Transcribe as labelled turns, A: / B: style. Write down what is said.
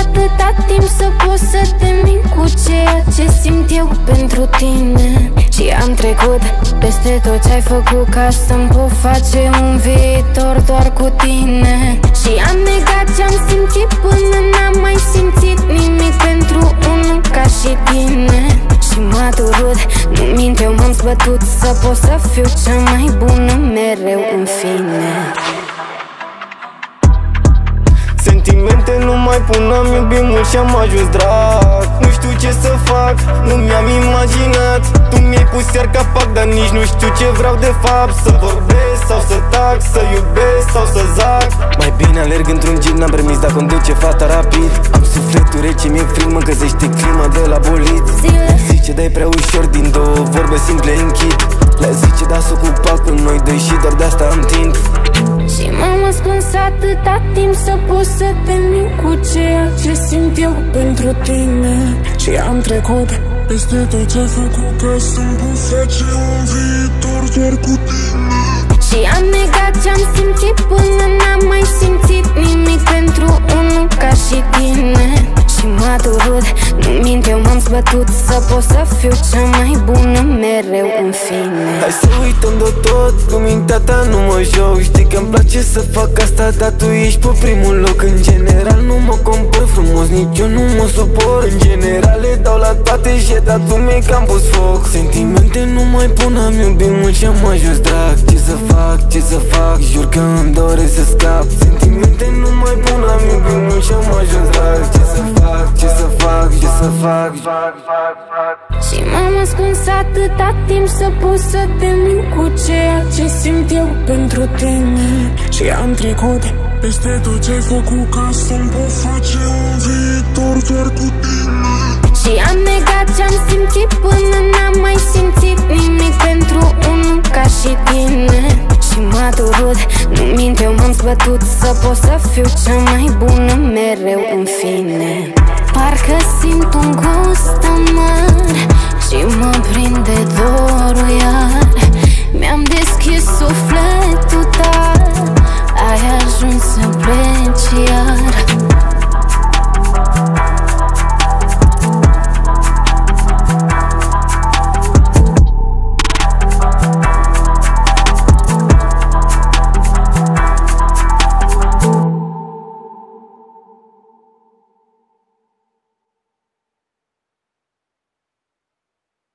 A: atâta timp să pot să te mint cu ceea ce simt eu pentru tine. Și am trecut peste tot ce-ai făcut ca să-mi pot face un viitor doar cu tine. Și am negat ce-am simțit până n-am mai simțit nimic pentru unul ca și tine. Și m-a durut, nu mint, eu m-am zbătut să pot să fiu cea mai bună mereu în fine.
B: Sentimente nu mai pun, am iubit mult și am ajuns drag. Nu știu ce să fac, nu mi-am imaginat. Tu mi-ai pus iar capac, dar nici nu știu ce vreau de fapt. Să vorbesc sau să tac, să iubesc sau să zac. Mai bine alerg într-un jeep, n-am permis, dar conduce fata rapid. Am sufletul rece, mi-e frig, mă găsește clima de la bolit. Zice, dai prea ușor, din două vorbe simple închid. Le zice, da s-o ocupa cu noi doi și doar de-asta am timp.
A: Și m-am ascuns atâta timp să pot să te mint cu ceea ce simt eu pentru tine.
C: Și am trecut peste tot ce-ai făcut ca să-mi pot face un viitor doar cu tine.
A: Și am negat ce-am simțit până n-am mai simțit nimic pentru unul ca și tine. Și m-a durut, nu mint, eu m-am zbătut să pot să fiu cea mai bună mereu în fine.
B: Hai să uităm de tot, cu mintea ta nu mă joc. Știi că-mi place să fac asta, dar tu ești pe primul loc. În general nu mă compor frumos, nici eu nu mă suport. În general le dau la toate și dar tu mi-ai cam pus foc. Sentimente nu mai pun, am iubit mult și am ajuns drag. Ce să fac, ce să fac, jur că îmi doresc să scap. Sentimente nu mai pun, am iubit mult și am ajuns drag. Ce să fac, ce să fac, ce să fac.
A: Și m-am ascuns atâta timp să pot să te mint cu ceea ce simt eu pentru tine.
C: Și am trecut peste tot ce-ai făcut ca să-mi pot face un viitor doar cu tine.
A: Și am negat ce-am simțit până n-am mai simțit nimic pentru unul ca și tine. Și m-a durut, nu mint, eu m-am zbătut să pot să fiu cea mai bună mereu în fine.